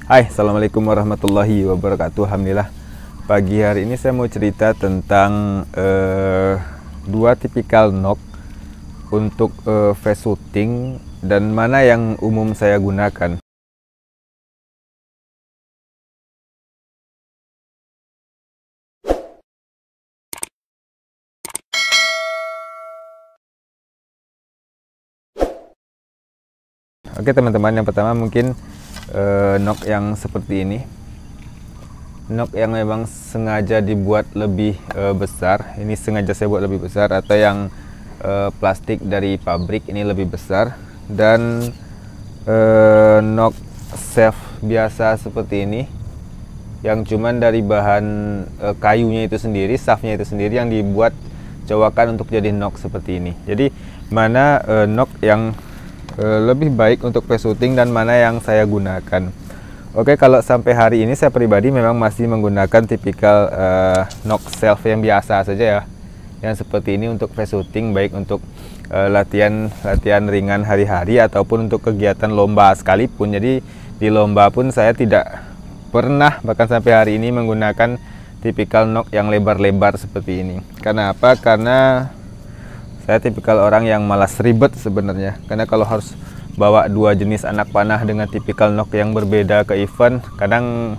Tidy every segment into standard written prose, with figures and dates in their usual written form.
Hai, Assalamualaikum warahmatullahi wabarakatuh. Alhamdulillah, pagi hari ini saya mau cerita tentang dua tipikal knock untuk face shooting dan mana yang umum saya gunakan. Oke teman-teman, yang pertama mungkin knock yang seperti ini. Knock yang memang sengaja dibuat lebih besar. Ini sengaja saya buat lebih besar, atau yang plastik dari pabrik ini lebih besar. Dan knock shaft biasa seperti ini yang cuman dari bahan kayunya itu sendiri, shaftnya itu sendiri yang dibuat cowakan untuk jadi knock seperti ini. Jadi mana knock yang lebih baik untuk face shooting dan mana yang saya gunakan. Oke, kalau sampai hari ini saya pribadi memang masih menggunakan tipikal knock shaft yang biasa saja ya, yang seperti ini untuk face shooting, baik untuk latihan ringan hari-hari ataupun untuk kegiatan lomba sekalipun. Jadi di lomba pun saya tidak pernah bahkan sampai hari ini menggunakan tipikal knock yang lebar-lebar seperti ini. Karena apa? Karena saya tipikal orang yang malas ribet sebenarnya. Karena kalau harus bawa dua jenis anak panah dengan tipikal knock yang berbeda ke event, kadang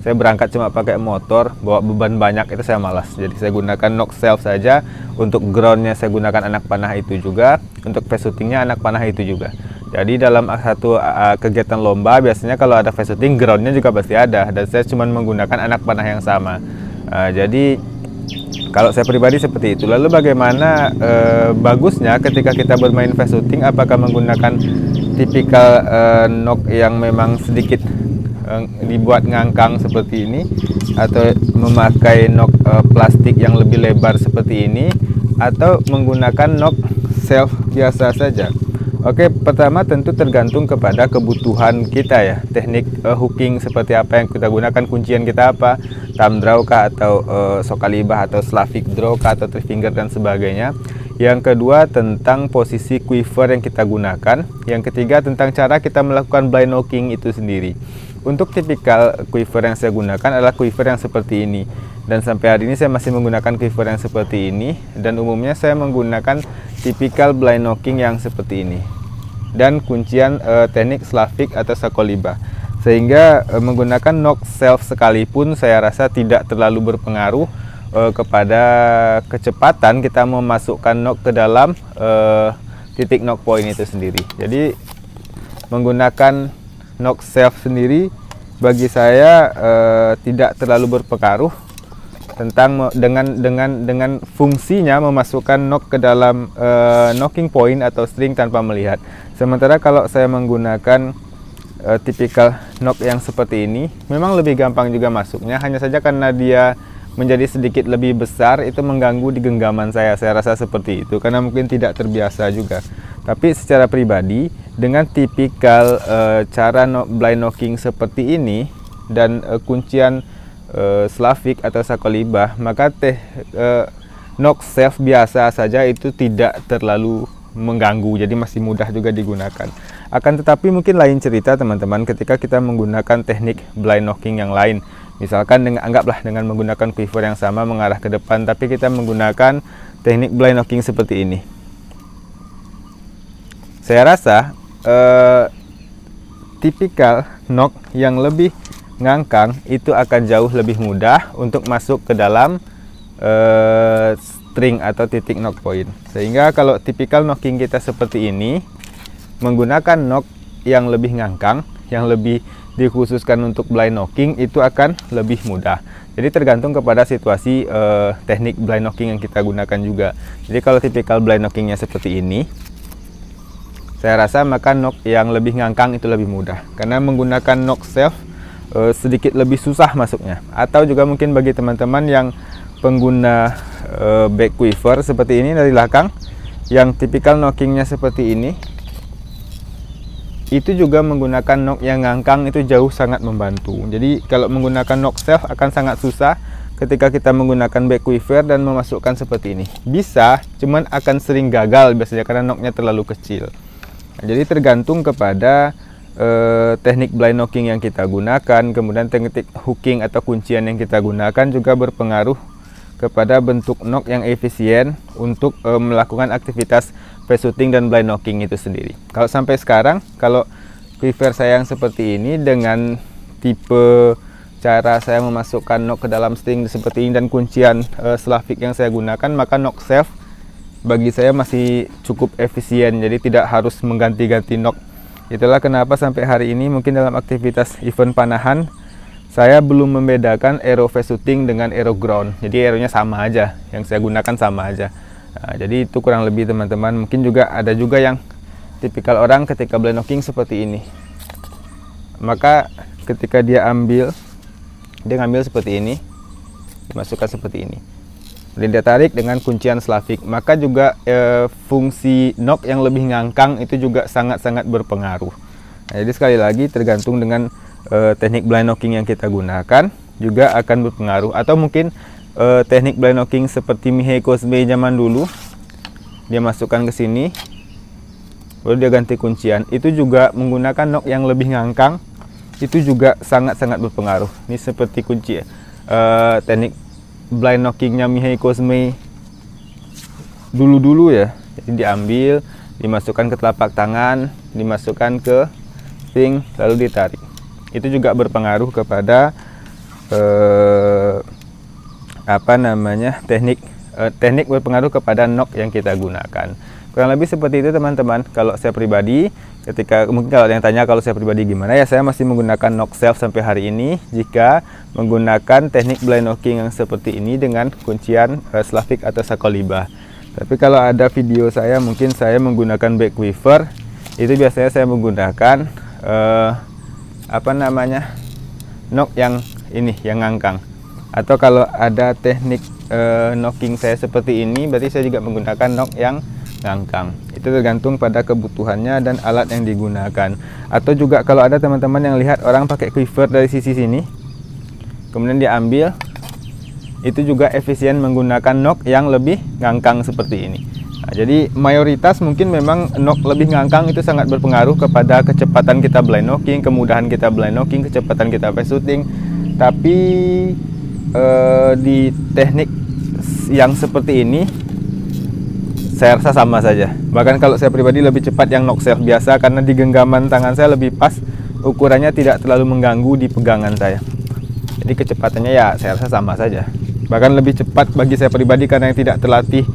saya berangkat cuma pakai motor, bawa beban banyak, itu saya malas. Jadi saya gunakan knock shaft saja. Untuk groundnya saya gunakan anak panah itu juga, untuk face shootingnya anak panah itu juga. Jadi dalam satu kegiatan lomba biasanya kalau ada face shooting, groundnya juga pasti ada, dan saya cuma menggunakan anak panah yang sama. Jadi kalau saya pribadi seperti itu. Lalu bagaimana bagusnya ketika kita bermain face shooting? Apakah menggunakan tipikal knock yang memang sedikit dibuat ngangkang seperti ini, atau memakai knock plastik yang lebih lebar seperti ini, atau menggunakan knock shaft biasa saja? Oke, pertama tentu tergantung kepada kebutuhan kita ya. Teknik hooking seperti apa yang kita gunakan, kuncian kita apa, thumb draw kah, atau sokalibah, atau Slavic draw kah, atau three finger dan sebagainya. Yang kedua tentang posisi quiver yang kita gunakan. Yang ketiga tentang cara kita melakukan blind knocking itu sendiri. Untuk tipikal quiver yang saya gunakan adalah quiver yang seperti ini. Dan sampai hari ini saya masih menggunakan quiver yang seperti ini. Dan umumnya saya menggunakan tipikal blind knocking yang seperti ini. Dan kuncian teknik Slavic atau sokalibah. Sehingga menggunakan knock shaft sekalipun saya rasa tidak terlalu berpengaruh kepada kecepatan kita memasukkan knock ke dalam titik knock point itu sendiri. Jadi menggunakan knock shaft sendiri bagi saya tidak terlalu berpengaruh tentang dengan fungsinya memasukkan knock ke dalam knocking point atau string tanpa melihat. Sementara kalau saya menggunakan tipikal knock yang seperti ini, memang lebih gampang juga masuknya, hanya saja karena dia menjadi sedikit lebih besar itu mengganggu di genggaman saya rasa seperti itu, karena mungkin tidak terbiasa juga. Tapi secara pribadi dengan tipikal cara blind knocking seperti ini dan kuncian Slavic atau sokalibah, maka knock shaft biasa saja itu tidak terlalu mengganggu, jadi masih mudah juga digunakan. Akan tetapi mungkin lain cerita teman-teman ketika kita menggunakan teknik blind knocking yang lain. Misalkan anggaplah dengan menggunakan quiver yang sama mengarah ke depan, tapi kita menggunakan teknik blind knocking seperti ini. Saya rasa tipikal knock yang lebih ngangkang itu akan jauh lebih mudah untuk masuk ke dalam string atau titik knock point. Sehingga kalau tipikal knocking kita seperti ini, menggunakan knock yang lebih ngangkang, yang lebih dikhususkan untuk blind knocking, itu akan lebih mudah. Jadi tergantung kepada situasi teknik blind knocking yang kita gunakan juga. Jadi kalau tipikal blind knockingnya seperti ini, saya rasa maka knock yang lebih ngangkang itu lebih mudah, karena menggunakan knock shaft sedikit lebih susah masuknya. Atau juga mungkin bagi teman-teman yang pengguna back quiver seperti ini dari belakang, yang tipikal knockingnya seperti ini, itu juga menggunakan knock yang ngangkang itu jauh sangat membantu. Jadi kalau menggunakan knock shaft akan sangat susah ketika kita menggunakan back quiver dan memasukkan seperti ini. Bisa, cuman akan sering gagal biasanya karena knocknya terlalu kecil. Jadi tergantung kepada teknik blind knocking yang kita gunakan, kemudian teknik hooking atau kuncian yang kita gunakan juga berpengaruh kepada bentuk knock yang efisien untuk melakukan aktivitas face shooting dan blind knocking itu sendiri. Kalau sampai sekarang, kalau quiver saya yang seperti ini dengan tipe cara saya memasukkan knock ke dalam string seperti ini dan kuncian Slavic yang saya gunakan, maka knock self bagi saya masih cukup efisien, jadi tidak harus mengganti-ganti knock. Itulah kenapa sampai hari ini mungkin dalam aktivitas event panahan saya belum membedakan arrow face shooting dengan arrow ground. Jadi arrownya sama aja, yang saya gunakan sama aja. Nah, jadi itu kurang lebih teman-teman. Mungkin juga ada juga yang tipikal orang ketika blind knocking seperti ini. Maka ketika dia ngambil seperti ini, dimasukkan seperti ini. Dan dia tarik dengan kuncian Slavic, maka juga fungsi knock yang lebih ngangkang itu juga sangat-sangat berpengaruh. Nah, jadi sekali lagi tergantung dengan teknik blind knocking yang kita gunakan juga akan berpengaruh. Atau mungkin teknik blind knocking seperti Mihei Cosme zaman dulu, dia masukkan ke sini, baru dia ganti kuncian, itu juga menggunakan knock yang lebih ngangkang, itu juga sangat-sangat berpengaruh. Ini seperti kunci teknik blind knockingnya Mihei Cosme dulu-dulu ya. Jadi diambil, dimasukkan ke telapak tangan, dimasukkan ke string, lalu ditarik. Itu juga berpengaruh kepada teknik berpengaruh kepada knock yang kita gunakan. Kurang lebih seperti itu teman-teman. Kalau saya pribadi, mungkin kalau ada yang tanya kalau saya pribadi gimana, ya saya masih menggunakan knock self sampai hari ini jika menggunakan teknik blind knocking yang seperti ini dengan kuncian Slavic atau Sakoliba. Tapi kalau ada video saya, mungkin saya menggunakan back quiver, itu biasanya saya menggunakan knock yang ini, yang ngangkang. Atau kalau ada teknik knocking saya seperti ini, berarti saya juga menggunakan knock yang ngangkang. Itu tergantung pada kebutuhannya dan alat yang digunakan. Atau juga kalau ada teman-teman yang lihat orang pakai quiver dari sisi sini, kemudian dia ambil, itu juga efisien menggunakan knock yang lebih ngangkang seperti ini. Nah, jadi mayoritas mungkin memang knock lebih ngangkang itu sangat berpengaruh kepada kecepatan kita blind knocking, kemudahan kita blind knocking, kecepatan kita face shooting. Tapi di teknik yang seperti ini saya rasa sama saja. Bahkan kalau saya pribadi lebih cepat yang knock self biasa, karena di genggaman tangan saya lebih pas, ukurannya tidak terlalu mengganggu di pegangan saya. Jadi kecepatannya ya saya rasa sama saja. Bahkan lebih cepat bagi saya pribadi, karena yang tidak terlatih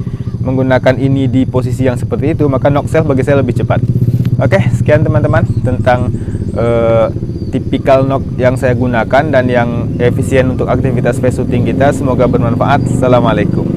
menggunakan ini di posisi yang seperti itu, maka knock self bagi saya lebih cepat. Oke, sekian teman-teman tentang tipikal knock yang saya gunakan dan yang efisien untuk aktivitas face shooting kita. Semoga bermanfaat. Assalamualaikum.